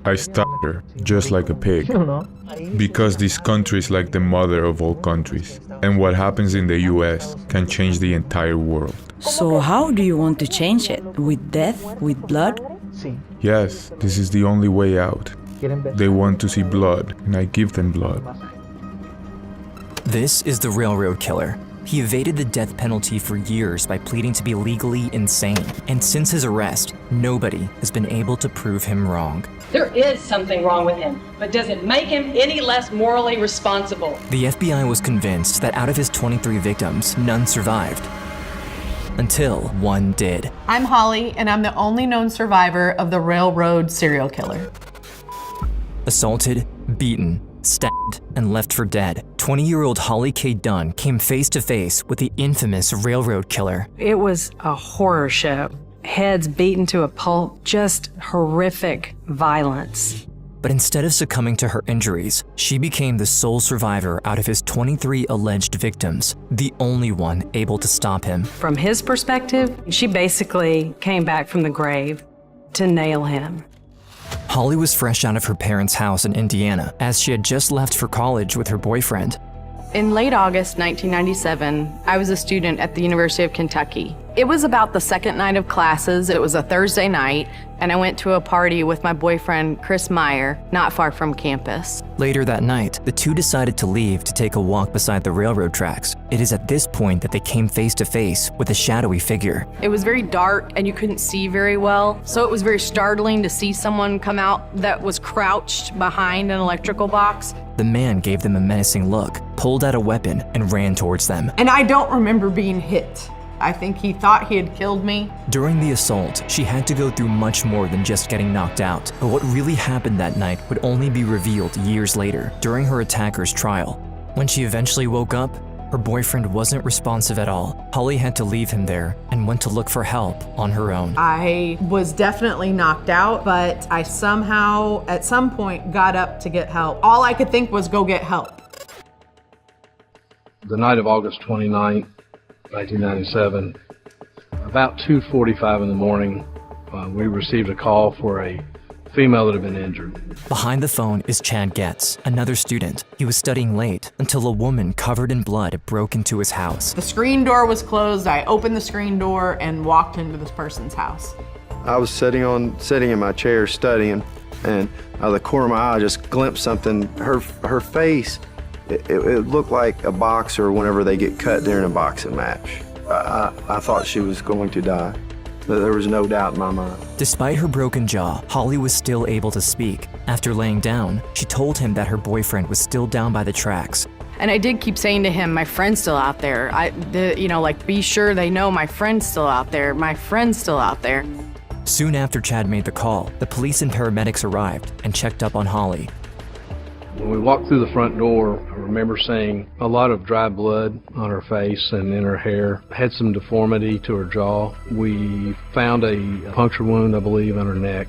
I stabbed her, just like a pig. Because this country is like the mother of all countries. And what happens in the US can change the entire world. So how do you want to change it? With death? With blood? Yes, this is the only way out. They want to see blood, and I give them blood. This is the railroad killer. He evaded the death penalty for years by pleading to be legally insane. And since his arrest, nobody has been able to prove him wrong. There is something wrong with him, but does it make him any less morally responsible? The FBI was convinced that out of his 23 victims, none survived. Until one did. I'm Holly, and I'm the only known survivor of the railroad serial killer. Assaulted, beaten, stabbed, and left for dead, 20-year-old Holly K. Dunn came face to face with the infamous railroad killer. It was a horror show. Heads beaten to a pulp, just horrific violence. But instead of succumbing to her injuries, she became the sole survivor out of his 23 alleged victims, the only one able to stop him. From his perspective, she basically came back from the grave to nail him. Holly was fresh out of her parents' house in Indiana, as she had just left for college with her boyfriend. In late August 1997, I was a student at the University of Kentucky. It was about the second night of classes. It was a Thursday night, and I went to a party with my boyfriend, Chris Meyer, not far from campus. Later that night, the two decided to leave to take a walk beside the railroad tracks. It is at this point that they came face to face with a shadowy figure. It was very dark, and you couldn't see very well, so it was very startling to see someone come out that was crouched behind an electrical box. The man gave them a menacing look, pulled out a weapon, and ran towards them. And I don't remember being hit. I think he thought he had killed me. During the assault, she had to go through much more than just getting knocked out. But what really happened that night would only be revealed years later, during her attacker's trial. When she eventually woke up, her boyfriend wasn't responsive at all. Holly had to leave him there and went to look for help on her own. I was definitely knocked out, but I somehow, at some point, got up to get help. All I could think was go get help. The night of August 29th, 1997, about 2:45 in the morning, we received a call for a female that had been injured. Behind the phone is Chad Getz, another student. He was studying late until a woman covered in blood broke into his house. The screen door was closed. I opened the screen door and walked into this person's house. I was sitting in my chair studying, and out of the corner of my eye I just glimpsed something. Her face, it looked like a boxer whenever they get cut during a boxing match. I thought she was going to die. There was no doubt in my mind. Despite her broken jaw, Holly was still able to speak. After laying down, she told him that her boyfriend was still down by the tracks. And I did keep saying to him, my friend's still out there. Be sure they know my friend's still out there. My friend's still out there. Soon after Chad made the call, the police and paramedics arrived and checked up on Holly. When we walked through the front door, I remember seeing a lot of dry blood on her face and in her hair. Had some deformity to her jaw. We found a puncture wound, I believe, on her neck.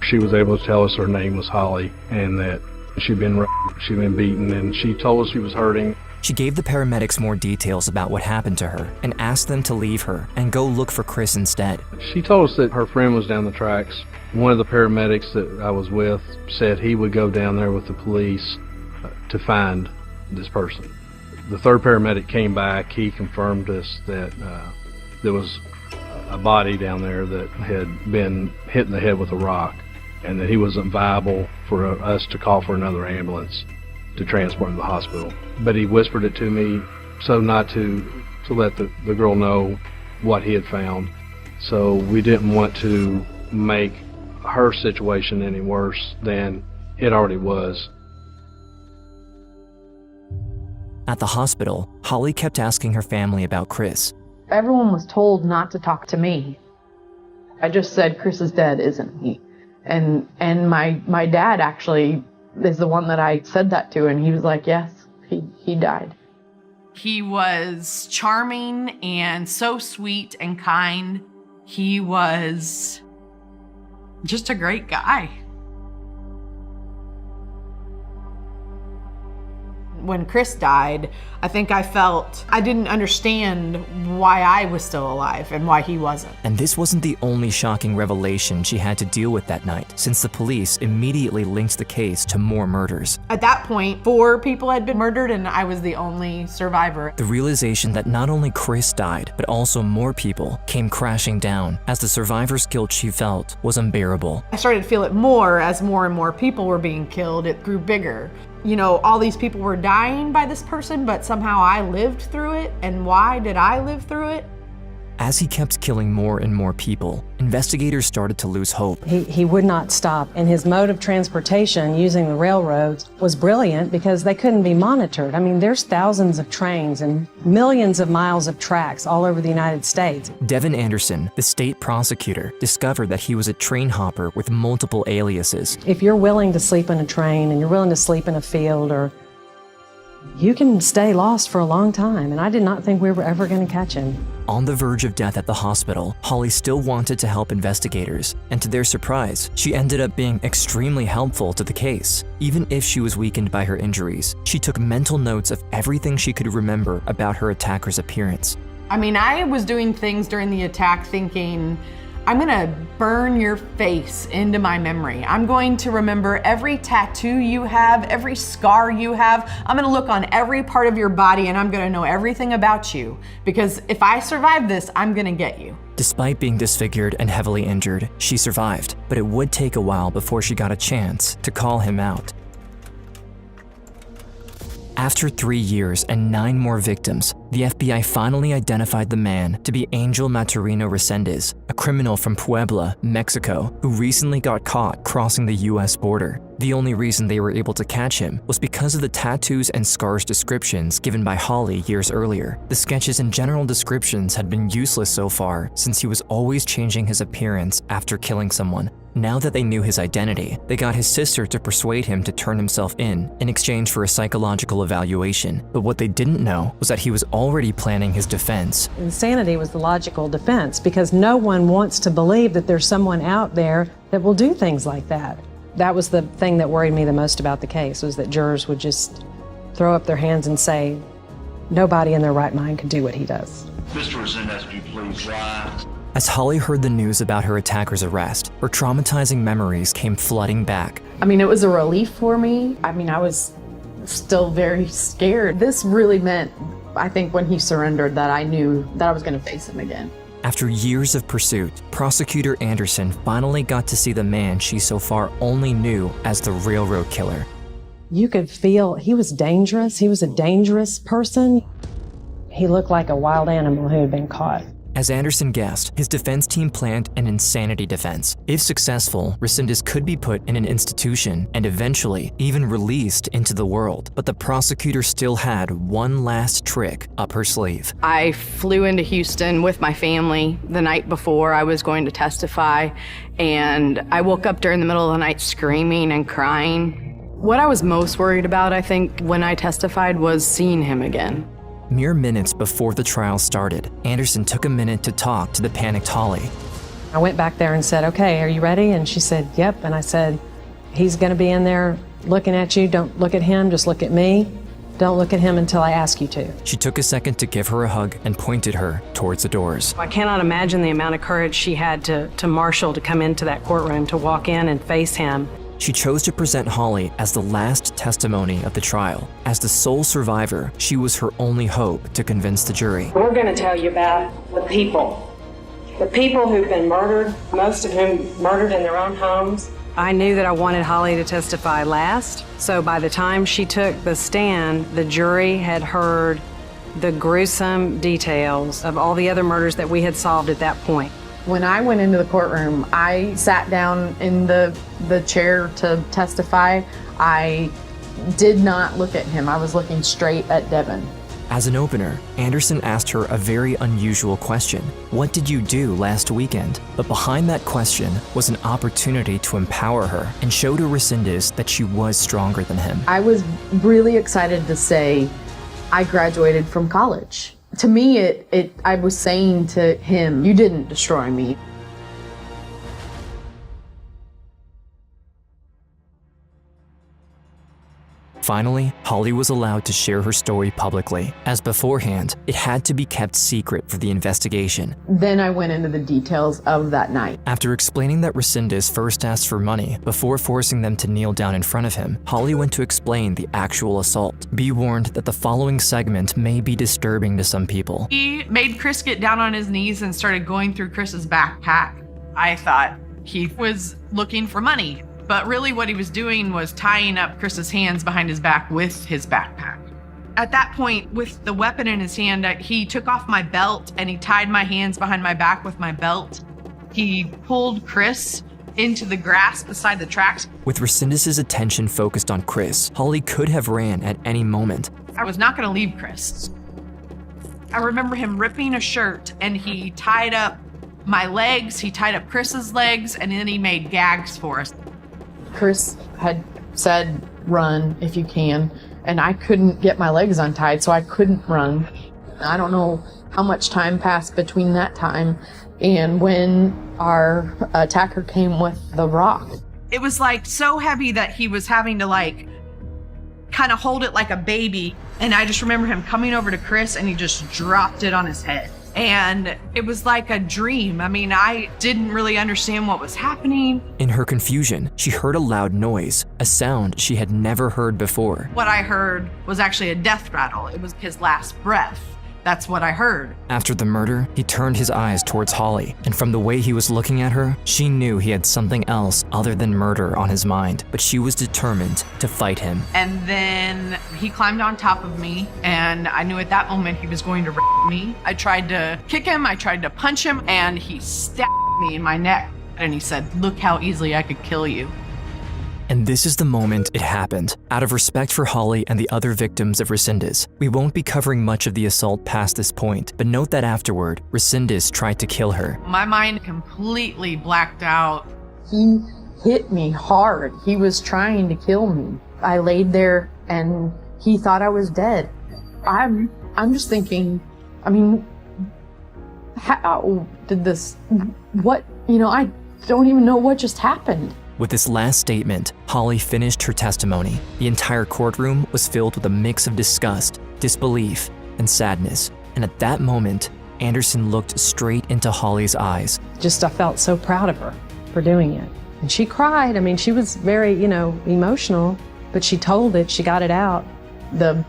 She was able to tell us her name was Holly and that she'd been beaten, and she told us she was hurting. She gave the paramedics more details about what happened to her and asked them to leave her and go look for Chris instead. She told us that her friend was down the tracks. One of the paramedics that I was with said he would go down there with the police to find this person. The third paramedic came back. He confirmed us that there was a body down there that had been hit in the head with a rock, and that he wasn't viable for us to call for another ambulance to transport him to the hospital. But he whispered it to me so not to let the girl know what he had found. So we didn't want to make her situation any worse than it already was. At the hospital, Holly kept asking her family about Chris. Everyone was told not to talk to me. I just said, Chris is dead, isn't he? And my dad actually is the one that I said that to, and he was like, yes, he died. He was charming and so sweet and kind. He was just a great guy. When Chris died, I think I didn't understand why I was still alive and why he wasn't. And this wasn't the only shocking revelation she had to deal with that night, since the police immediately linked the case to more murders. At that point, 4 people had been murdered and I was the only survivor. The realization that not only Chris died, but also more people came crashing down as the survivor's guilt she felt was unbearable. I started to feel it more as more and more people were being killed. It grew bigger. You know, all these people were dying by this person, but somehow I lived through it. And why did I live through it? As he kept killing more and more people, investigators started to lose hope. He would not stop, and his mode of transportation using the railroads was brilliant because they couldn't be monitored. I mean, there's thousands of trains and millions of miles of tracks all over the United States. Devin Anderson, the state prosecutor, discovered that he was a train hopper with multiple aliases. If you're willing to sleep in a train and you're willing to sleep in a field, or you can stay lost for a long time, and I did not think we were ever going to catch him. On the verge of death at the hospital, Holly still wanted to help investigators, and to their surprise, she ended up being extremely helpful to the case. Even if she was weakened by her injuries, she took mental notes of everything she could remember about her attacker's appearance. I mean, I was doing things during the attack thinking, I'm gonna burn your face into my memory. I'm going to remember every tattoo you have, every scar you have. I'm gonna look on every part of your body and I'm gonna know everything about you. Because if I survive this, I'm gonna get you. Despite being disfigured and heavily injured, she survived, but it would take a while before she got a chance to call him out. After 3 years and 9 more victims, the FBI finally identified the man to be Angel Maturino Resendez, a criminal from Puebla, Mexico, who recently got caught crossing the US border. The only reason they were able to catch him was because of the tattoos and scars descriptions given by Holly years earlier. The sketches and general descriptions had been useless so far, since he was always changing his appearance after killing someone. Now that they knew his identity, they got his sister to persuade him to turn himself in exchange for a psychological evaluation. But what they didn't know was that he was already planning his defense. Insanity was the logical defense because no one wants to believe that there's someone out there that will do things like that. That was the thing that worried me the most about the case, was that jurors would just throw up their hands and say, nobody in their right mind could do what he does. Mr. Resendez, would you please rise? As Holly heard the news about her attacker's arrest, her traumatizing memories came flooding back. I mean, it was a relief for me. I mean, I was still very scared. This really meant, I think, when he surrendered, that I knew that I was going to face him again. After years of pursuit, Prosecutor Anderson finally got to see the man she so far only knew as the railroad killer. You could feel he was dangerous. He was a dangerous person. He looked like a wild animal who had been caught. As Anderson guessed, his defense team planned an insanity defense. If successful, Resendez could be put in an institution and eventually even released into the world. But the prosecutor still had one last trick up her sleeve. I flew into Houston with my family the night before I was going to testify, and I woke up during the middle of the night screaming and crying. What I was most worried about, I think, when I testified was seeing him again. Mere minutes before the trial started, Anderson took a minute to talk to the panicked Holly. I went back there and said, okay, are you ready? And she said, yep. And I said, he's going to be in there looking at you. Don't look at him, just look at me. Don't look at him until I ask you to. She took a second to give her a hug and pointed her towards the doors. I cannot imagine the amount of courage she had to marshal to come into that courtroom, to walk in and face him. She chose to present Holly as the last testimony of the trial. As the sole survivor, she was her only hope to convince the jury. We're going to tell you about the people. The people who've been murdered, most of whom murdered in their own homes. I knew that I wanted Holly to testify last, so by the time she took the stand, the jury had heard the gruesome details of all the other murders that we had solved at that point. When I went into the courtroom, I sat down in the chair to testify. I did not look at him. I was looking straight at Devin. As an opener, Anderson asked her a very unusual question. What did you do last weekend? But behind that question was an opportunity to empower her and show to Resendez that she was stronger than him. I was really excited to say I graduated from college. To me, I was saying to him, you didn't destroy me. Finally, Holly was allowed to share her story publicly, as beforehand, it had to be kept secret for the investigation. Then I went into the details of that night. After explaining that Resendez first asked for money before forcing them to kneel down in front of him, Holly went to explain the actual assault. Be warned that the following segment may be disturbing to some people. He made Chris get down on his knees and started going through Chris's backpack. I thought he was looking for money, but really what he was doing was tying up Chris's hands behind his back with his backpack. At that point, with the weapon in his hand, he took off my belt and he tied my hands behind my back with my belt. He pulled Chris into the grass beside the tracks. With Resendez's attention focused on Chris, Holly could have ran at any moment. I was not going to leave Chris. I remember him ripping a shirt and he tied up my legs, he tied up Chris's legs, and then he made gags for us. Chris had said, run if you can, and I couldn't get my legs untied, so I couldn't run. I don't know how much time passed between that time and when our attacker came with the rock. It was like so heavy that he was having to like kind of hold it like a baby. And I just remember him coming over to Chris and he just dropped it on his head. And it was like a dream. I mean, I didn't really understand what was happening. In her confusion, she heard a loud noise, a sound she had never heard before. What I heard was actually a death rattle. It was his last breath. That's what I heard. After the murder, he turned his eyes towards Holly, and from the way he was looking at her, she knew he had something else other than murder on his mind, but she was determined to fight him. And then he climbed on top of me, and I knew at that moment he was going to rape me. I tried to kick him, I tried to punch him, and he stabbed me in my neck. And he said, "Look how easily I could kill you." And this is the moment it happened. Out of respect for Holly and the other victims of Resendez, we won't be covering much of the assault past this point, but note that afterward, Resendez tried to kill her. My mind completely blacked out. He hit me hard. He was trying to kill me. I laid there and he thought I was dead. I'm just thinking, I mean, how did this, what, I don't even know what just happened. With this last statement, Holly finished her testimony. The entire courtroom was filled with a mix of disgust, disbelief, and sadness. And at that moment, Anderson looked straight into Holly's eyes. I felt so proud of her for doing it. And she cried. I mean, she was very, emotional, but she told it, she got it out. The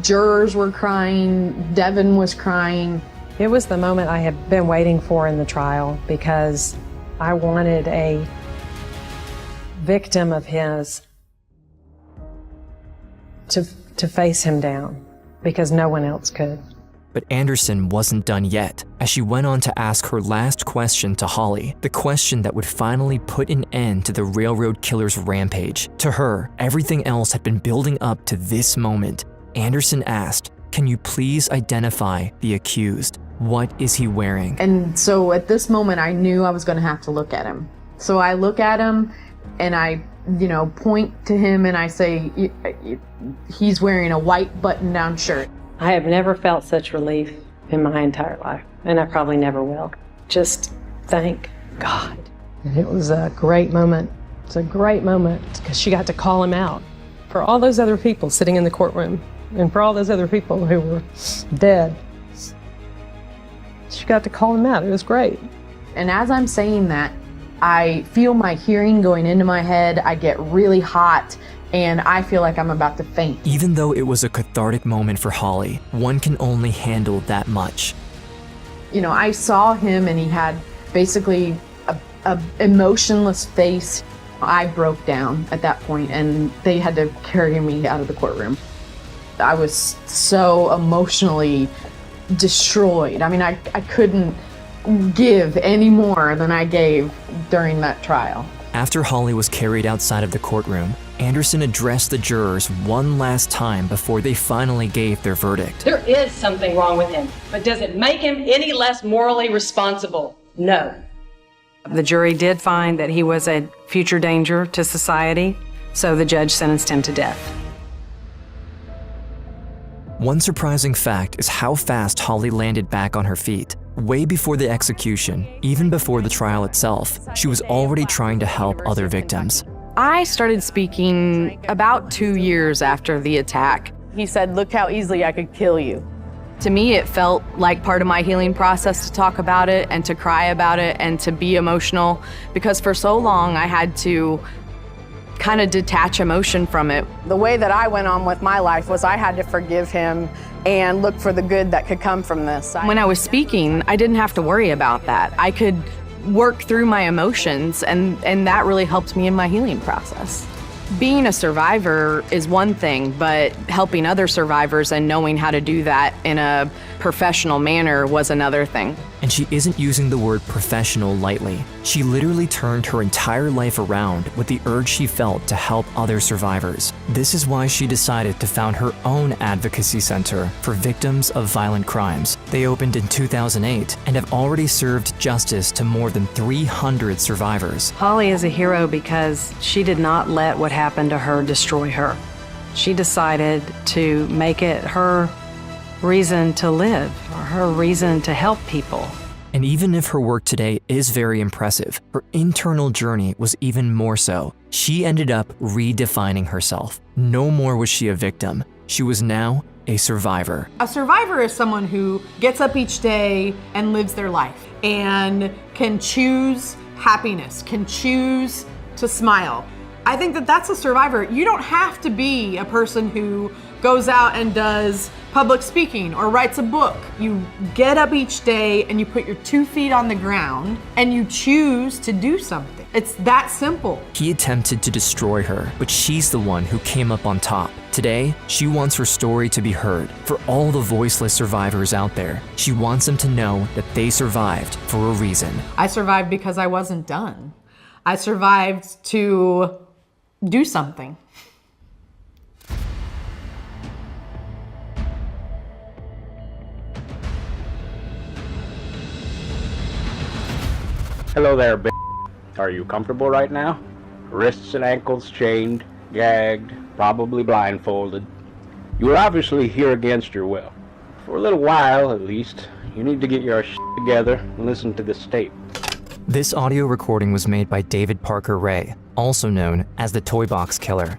jurors were crying, Devin was crying. It was the moment I had been waiting for in the trial because I wanted a victim of his to face him down because no one else could. But Anderson wasn't done yet, as she went on to ask her last question to Holly, the question that would finally put an end to the railroad killer's rampage. To her, everything else had been building up to this moment. Anderson asked, "Can you please identify the accused? What is he wearing?" And so at this moment, I knew I was going to have to look at him. So I look at him and I, point to him and I say, he's wearing a white button-down shirt. I have never felt such relief in my entire life, and I probably never will. Just thank God. And it was a great moment. It's a great moment because she got to call him out for all those other people sitting in the courtroom and for all those other people who were dead. She got to call him out. It was great. And as I'm saying that, I feel my hearing going into my head. I get really hot and I feel like I'm about to faint. Even though it was a cathartic moment for Holly, one can only handle that much. I saw him and he had basically a emotionless face. I broke down at that point and they had to carry me out of the courtroom. I was so emotionally destroyed. I mean, I couldn't give any more than I gave during that trial. After Holly was carried outside of the courtroom, Anderson addressed the jurors one last time before they finally gave their verdict. There is something wrong with him, but does it make him any less morally responsible? No. The jury did find that he was a future danger to society, so the judge sentenced him to death. One surprising fact is how fast Holly landed back on her feet. Way before the execution, even before the trial itself, she was already trying to help other victims. I started speaking about 2 years after the attack. He said, "Look how easily I could kill you." To me, it felt like part of my healing process to talk about it and to cry about it and to be emotional, because for so long I had to kind of detach emotion from it. The way that I went on with my life was I had to forgive him and look for the good that could come from this. When I was speaking, I didn't have to worry about that. I could work through my emotions, and that really helped me in my healing process. Being a survivor is one thing, but helping other survivors and knowing how to do that in a professional manner was another thing. And she isn't using the word professional lightly. She literally turned her entire life around with the urge she felt to help other survivors. This is why she decided to found her own advocacy center for victims of violent crimes. They opened in 2008 and have already served justice to more than 300 survivors. Holly is a hero because she did not let what happened to her destroy her. She decided to make it her reason to live, or her reason to help people. And even if her work today is very impressive, her internal journey was even more so. She ended up redefining herself. No more was she a victim. She was now a survivor. A survivor is someone who gets up each day and lives their life and can choose happiness, can choose to smile. I think that that's a survivor. You don't have to be a person who goes out and does public speaking or writes a book. You get up each day and you put your 2 feet on the ground and you choose to do something. It's that simple. He attempted to destroy her, but she's the one who came up on top. Today, she wants her story to be heard. For all the voiceless survivors out there, she wants them to know that they survived for a reason. I survived because I wasn't done. I survived to do something. Hello there, b****. Are you comfortable right now? Wrists and ankles chained, gagged, probably blindfolded. You were obviously here against your will. For a little while, at least, you need to get your shit together and listen to this tape. This audio recording was made by David Parker Ray, also known as the Toy Box Killer.